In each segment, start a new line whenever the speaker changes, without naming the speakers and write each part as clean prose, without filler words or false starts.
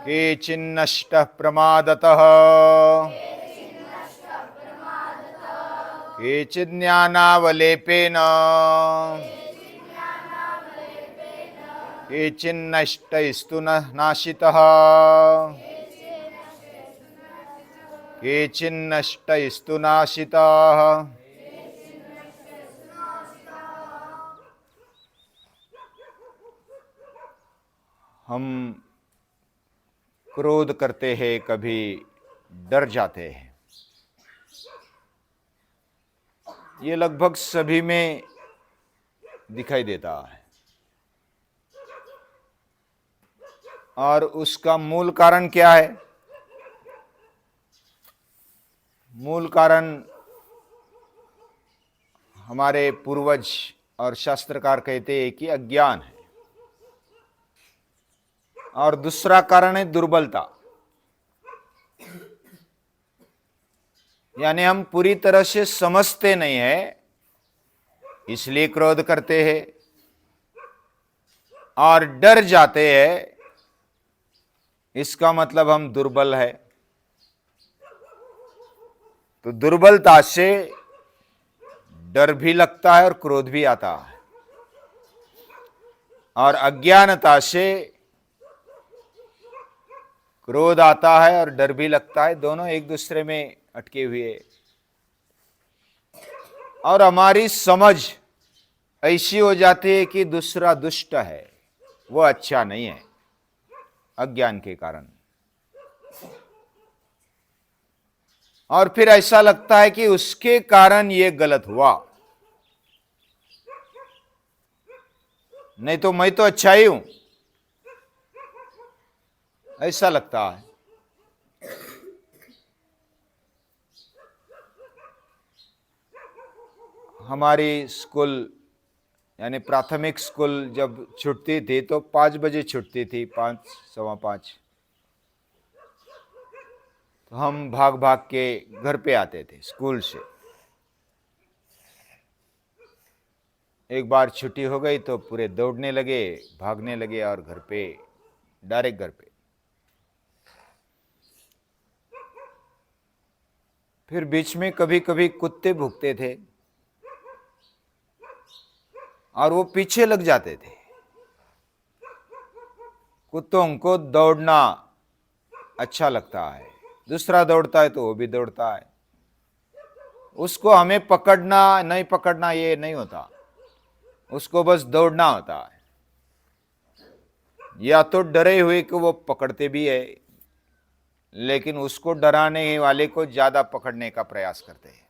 केचिन्नष्टः प्रमादतः केचिज्ञानावलेपेन केचिन्नष्टैस्तु नाशितः केचिन्नष्टैस्तु नाशिताः। हम क्रोध करते हैं, कभी डर जाते हैं। ये लगभग सभी में दिखाई देता है और उसका मूल कारण क्या है? मूल कारण हमारे पूर्वज और शास्त्रकार कहते हैं कि अज्ञान है, और दूसरा कारण है दुर्बलता। यानी हम पूरी तरह से समझते नहीं है, इसलिए क्रोध करते हैं, और डर जाते हैं, इसका मतलब हम दुर्बल है। तो दुर्बलता से डर भी लगता है और क्रोध भी आता है, और अज्ञानता से क्रोध आता है और डर भी लगता है। दोनों एक दूसरे में अटके हुए, और हमारी समझ ऐसी हो जाती है कि दूसरा दुष्ट है, वो अच्छा नहीं है, अज्ञान के कारण। और फिर ऐसा लगता है कि उसके कारण ये गलत हुआ, नहीं तो मैं तो अच्छा ही हूं, ऐसा लगता है। हमारी स्कूल यानी प्राथमिक स्कूल जब छुट्टी थी तो 5 बजे छुट्टी थी, 5, सवा 5। तो हम भाग भाग के घर पे आते थे स्कूल से। एक बार छुट्टी हो गई तो पूरे दौड़ने लगे, भागने लगे, और घर पे, डायरेक्ट घर पे। फिर बीच में कभी कभी कुत्ते भूखते थे और वो पीछे लग जाते थे। कुत्तों को दौड़ना अच्छा लगता है, दूसरा दौड़ता है तो वो भी दौड़ता है। उसको हमें पकड़ना नहीं पकड़ना ये नहीं होता, उसको बस दौड़ना होता है। या तो डरे हुए कि वो पकड़ते भी है, लेकिन उसको डराने वाले को ज्यादा पकड़ने का प्रयास करते हैं।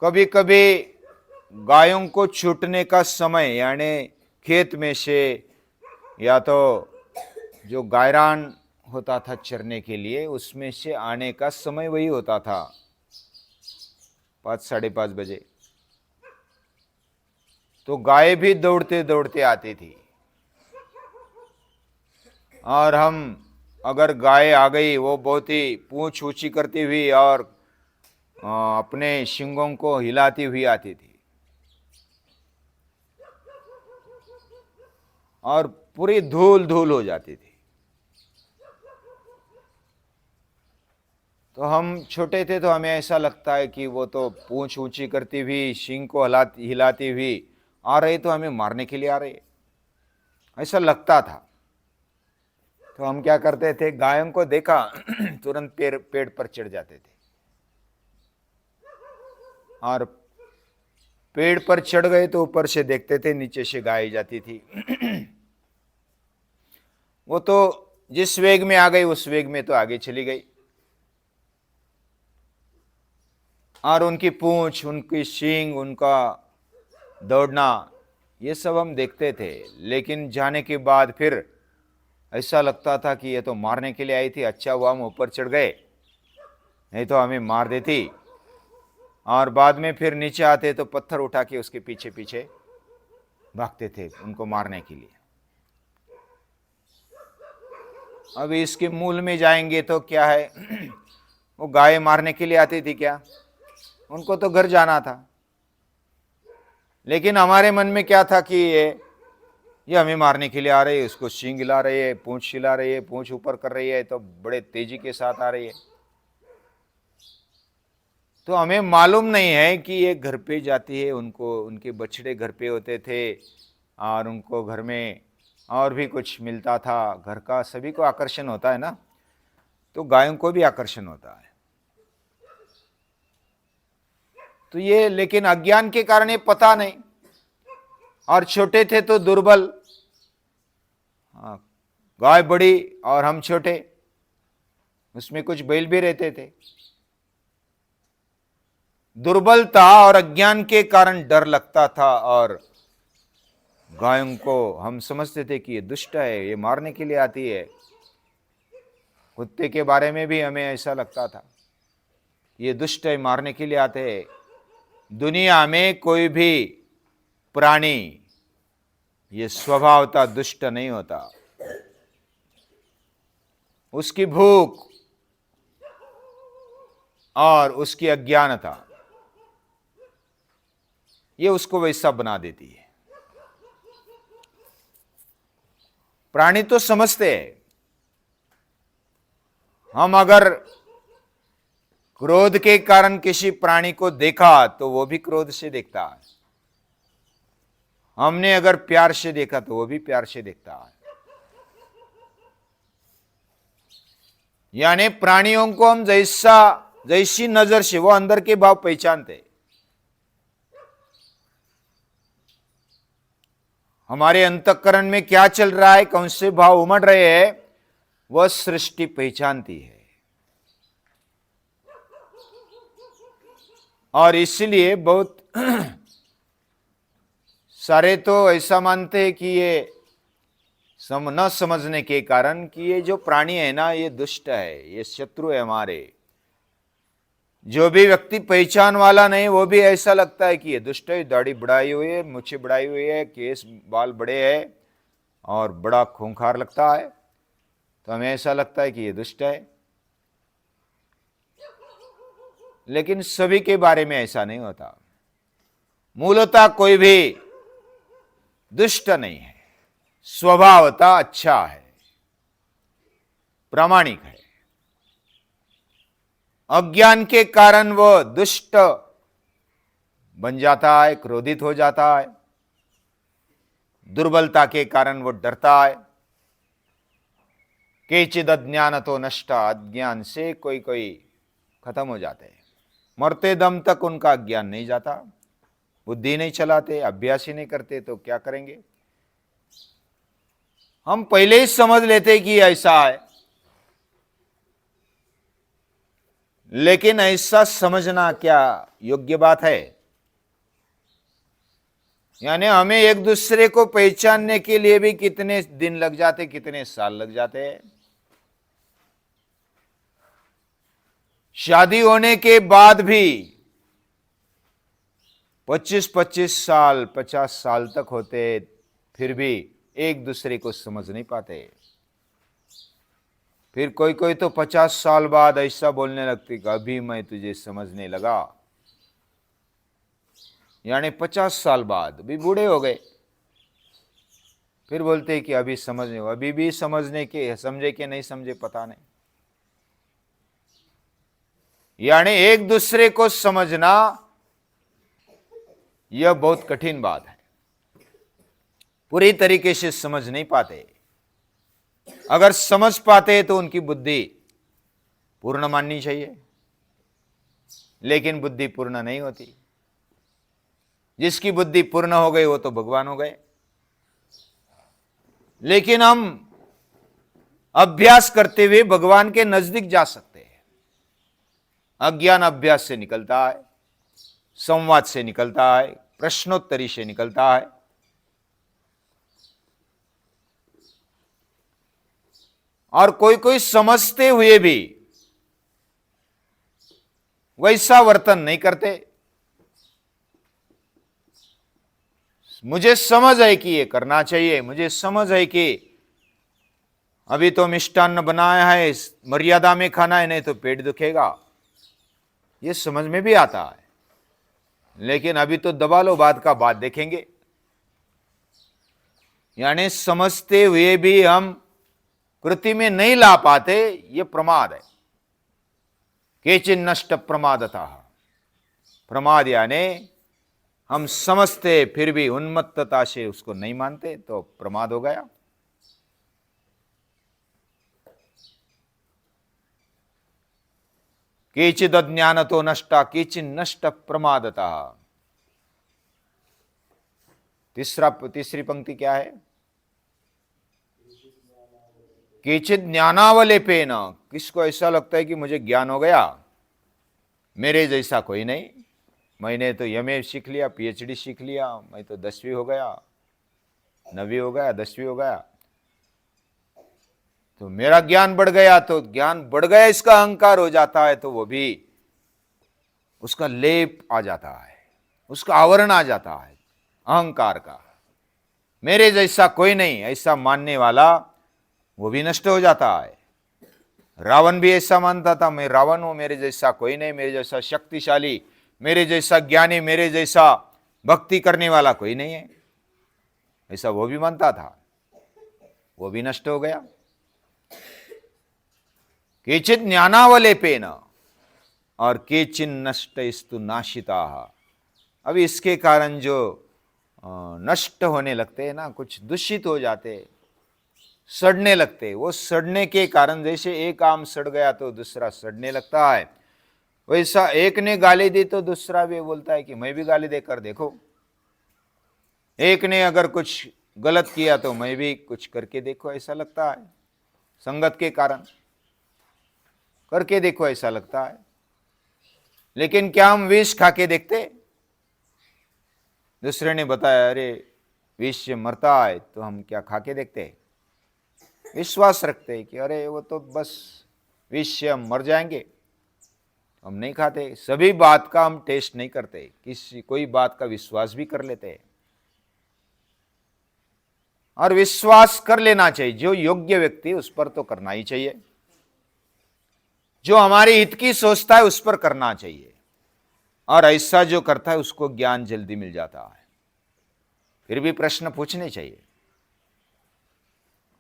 कभी कभी गायों को छूटने का समय, यानी खेत में से या तो जो गायरान होता था चरने के लिए, उसमें से आने का समय वही होता था, 5, 5:30 बजे। तो गाय भी दौड़ते दौड़ते आती थी, और हम अगर गाय आ गई, वो बहुत ही पूंछ ऊंची करती हुई और अपने शिंगों को हिलाती हुई आती थी, और पूरी धूल धूल हो जाती थी। तो हम छोटे थे तो हमें ऐसा लगता है कि वो तो पूंछ ऊंची करती हुई, शिंग को हिलाती हुई आ रही, तो हमें मारने के लिए आ रही, ऐसा लगता था। तो हम क्या करते थे, गायों को देखा तुरंत पेड़ पर चढ़ जाते थे, और पेड़ पर चढ़ गए तो ऊपर से देखते थे, नीचे से गाय जाती थी। वो तो जिस वेग में आ गई उस वेग में तो आगे चली गई, और उनकी पूंछ, उनकी सींग, उनका दौड़ना, ये सब हम देखते थे। लेकिन जाने के बाद फिर ऐसा लगता था कि ये तो मारने के लिए आई थी, अच्छा हुआ हम ऊपर चढ़ गए, नहीं तो हमें मार देती। और बाद में फिर नीचे आते तो पत्थर उठा के उसके पीछे पीछे भागते थे उनको मारने के लिए। अब इसके मूल में जाएंगे तो क्या है, वो गाय मारने के लिए आती थी क्या? उनको तो घर जाना था, लेकिन हमारे मन में क्या था कि ये हमें मारने के लिए आ रही है, उसको सींग हिला रही है, पूंछ हिला रही है, पूंछ ऊपर कर रही है, तो बड़े तेजी के साथ आ रही है। तो हमें मालूम नहीं है कि ये घर पे जाती है, उनको उनके बछड़े घर पे होते थे और उनको घर में और भी कुछ मिलता था। घर का सभी को आकर्षण होता है ना, तो गायों को भी आकर्षण होता है। तो ये लेकिन अज्ञान के कारण ये पता नहीं, और छोटे थे तो दुर्बल। हाँ, गाय बड़ी और हम छोटे, उसमें कुछ बैल भी रहते थे। दुर्बलता और अज्ञान के कारण डर लगता था, और गायों को हम समझते थे कि ये दुष्ट है, ये मारने के लिए आती है। कुत्ते के बारे में भी हमें ऐसा लगता था, ये दुष्ट है, मारने के लिए आते हैं। दुनिया में कोई भी प्राणी ये स्वभावतः दुष्ट नहीं होता। उसकी भूख और उसकी अज्ञानता ये उसको वैसा बना देती है। प्राणी तो समझते हैं। हम अगर क्रोध के कारण किसी प्राणी को देखा तो वो भी क्रोध से देखता है, हमने अगर प्यार से देखा तो वो भी प्यार से देखता है। यानी प्राणियों को हम जैसी नजर से वो अंदर के भाव पहचानते। हमारे अंतःकरण में क्या चल रहा है, कौन से भाव उमड़ रहे हैं, वह सृष्टि पहचानती है। और इसलिए बहुत सारे तो ऐसा मानते हैं कि ये न समझने के कारण कि ये जो प्राणी है ना, ये दुष्ट है, ये शत्रु है हमारे। जो भी व्यक्ति पहचान वाला नहीं, वो भी ऐसा लगता है कि ये दुष्ट है, दाढ़ी बढ़ाई हुई है, मूछें बढ़ाई हुई है, केस बाल बड़े हैं और बड़ा खूंखार लगता है, तो हमें ऐसा लगता है कि ये दुष्ट है। लेकिन सभी के बारे में ऐसा नहीं होता। मूलतः कोई भी दुष्ट नहीं है, स्वभावतः अच्छा है, प्रामाणिक है। अज्ञान के कारण वह दुष्ट बन जाता है, क्रोधित हो जाता है। दुर्बलता के कारण वो डरता है। केचिद अज्ञान तो नष्ट, अज्ञान से कोई कोई खत्म हो जाते हैं, मरते दम तक उनका ज्ञान नहीं जाता। बुद्धि नहीं चलाते, अभ्यास ही नहीं करते, तो क्या करेंगे। हम पहले ही समझ लेते कि ऐसा है, लेकिन ऐसा समझना क्या योग्य बात है? यानी हमें एक दूसरे को पहचानने के लिए भी कितने दिन लग जाते, कितने साल लग जाते हैं। शादी होने के बाद भी 25-25 साल 50 साल तक होते, फिर भी एक दूसरे को समझ नहीं पाते। फिर कोई कोई तो 50 साल बाद ऐसा बोलने लगती कि अभी मैं तुझे समझने लगा। यानी 50 साल बाद भी बूढ़े हो गए, फिर बोलते कि अभी समझने, अभी भी समझने के, समझे कि नहीं समझे पता नहीं। यानी एक दूसरे को समझना यह बहुत कठिन बात है, पूरी तरीके से समझ नहीं पाते। अगर समझ पाते तो उनकी बुद्धि पूर्ण माननी चाहिए, लेकिन बुद्धि पूर्ण नहीं होती। जिसकी बुद्धि पूर्ण हो गई वो तो भगवान हो गए। लेकिन हम अभ्यास करते हुए भगवान के नजदीक जा सकते हैं। अज्ञान अभ्यास से निकलता है, संवाद से निकलता है, प्रश्नोत्तरी से निकलता है। और कोई कोई समझते हुए भी वैसा वर्तन नहीं करते। मुझे समझ है कि ये करना चाहिए, मुझे समझ है कि अभी तो मिष्टान्न बनाया है, मर्यादा में खाना है, नहीं तो पेट दुखेगा, ये समझ में भी आता है। लेकिन अभी तो दबा लो, बाद का बात देखेंगे। यानी समझते हुए भी हम कृति में नहीं ला पाते, ये प्रमाद है। केचिन नष्ट प्रमादता, प्रमाद यानी हम समझते फिर भी उन्मत्तता से उसको नहीं मानते, तो प्रमाद हो गया। केचिद अज्ञान तो नष्टा केचिन नष्ट प्रमादता। तीसरी पंक्ति क्या है? केचिद ज्ञानावलेपेन, किसको ऐसा लगता है कि मुझे ज्ञान हो गया, मेरे जैसा कोई नहीं, मैंने तो एमए सीख लिया, पीएचडी सीख लिया, मैं तो 10वीं हो गया, 9वीं हो गया, 10वीं हो गया, तो मेरा ज्ञान बढ़ गया। तो ज्ञान बढ़ गया इसका अहंकार हो जाता है, तो वो भी उसका लेप आ जाता है, उसका आवरण आ जाता है अहंकार का। मेरे जैसा कोई नहीं, ऐसा मानने वाला वो भी नष्ट हो जाता है। रावण भी ऐसा मानता था, मैं रावण हूं, मेरे जैसा कोई नहीं, मेरे जैसा शक्तिशाली, मेरे जैसा ज्ञानी, मेरे जैसा भक्ति करने वाला कोई नहीं है, ऐसा वो भी मानता था, वो भी नष्ट हो गया। केचित ज्ञानावलेपेन और केचिन नष्टस्तु नाशिता। अब इसके कारण जो नष्ट होने लगते हैं ना, कुछ दूषित हो जाते, सड़ने लगते, वो सड़ने के कारण, जैसे एक आम सड़ गया तो दूसरा सड़ने लगता है, वैसा एक ने गाली दी तो दूसरा भी बोलता है कि मैं भी गाली देकर देखो। एक ने अगर कुछ गलत किया तो मैं भी कुछ करके देखो, ऐसा लगता है। संगत के कारण करके देखो ऐसा लगता है। लेकिन क्या हम विष खा के देखते? दूसरे ने बताया अरे विष से मरता है, तो हम क्या खा के देखते? विश्वास रखते कि अरे वो तो बस विष से हम मर जाएंगे, हम नहीं खाते। सभी बात का हम टेस्ट नहीं करते, किसी कोई बात का विश्वास भी कर लेते हैं। और विश्वास कर लेना चाहिए, जो योग्य व्यक्ति उस पर तो करना ही चाहिए, जो हमारे हित की सोचता है उस पर करना चाहिए। और ऐसा जो करता है उसको ज्ञान जल्दी मिल जाता है। फिर भी प्रश्न पूछने चाहिए,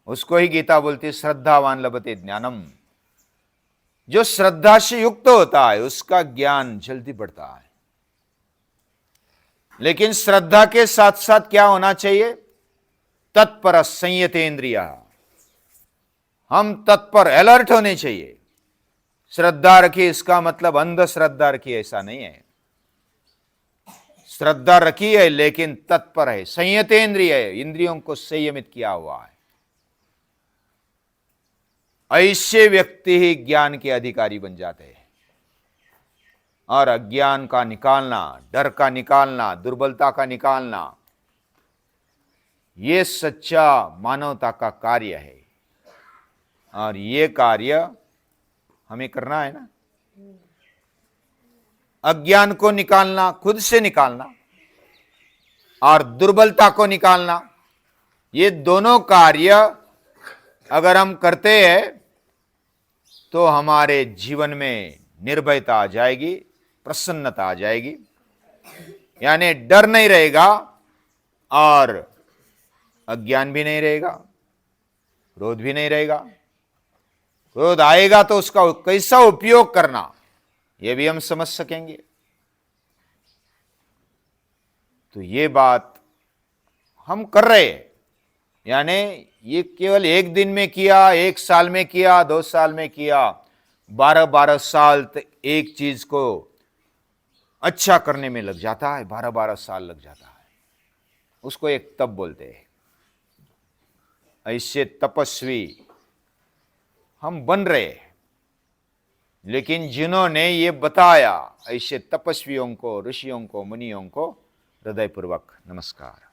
उसको ही गीता बोलती है श्रद्धावान लभते ज्ञानम। जो श्रद्धा से युक्त होता है उसका ज्ञान जल्दी बढ़ता है। लेकिन श्रद्धा के साथ साथ क्या होना चाहिए? तत्पर संयतेन्द्रिया, हम तत्पर अलर्ट होने चाहिए। श्रद्धा रखी इसका मतलब अंधश्रद्धा रखी ऐसा नहीं है। श्रद्धा रखी है लेकिन तत्पर है, संयतेन्द्रिय है, इंद्रियों को संयमित किया हुआ है। ऐसे व्यक्ति ही ज्ञान के अधिकारी बन जाते हैं। और अज्ञान का निकालना, डर का निकालना, दुर्बलता का निकालना, ये सच्चा मानवता का कार्य है। और ये कार्य हमें करना है ना। अज्ञान को निकालना, खुद से निकालना, और दुर्बलता को निकालना, ये दोनों कार्य अगर हम करते हैं तो हमारे जीवन में निर्भयता आ जाएगी, प्रसन्नता आ जाएगी। यानी डर नहीं रहेगा और अज्ञान भी नहीं रहेगा, क्रोध भी नहीं रहेगा। क्रोध आएगा तो उसका कैसा उपयोग करना यह भी हम समझ सकेंगे। तो ये बात हम कर रहे हैं। यानी ये केवल एक दिन में किया, एक साल में किया, 2 साल में किया, 12-12 साल तक एक चीज को अच्छा करने में लग जाता है, 12-12 साल लग जाता है। उसको एक तप बोलते हैं। ऐसे तपस्वी हम बन रहे हैं। लेकिन जिन्होंने ये बताया ऐसे तपस्वियों को, ऋषियों को, मुनियों को हृदयपूर्वक नमस्कार।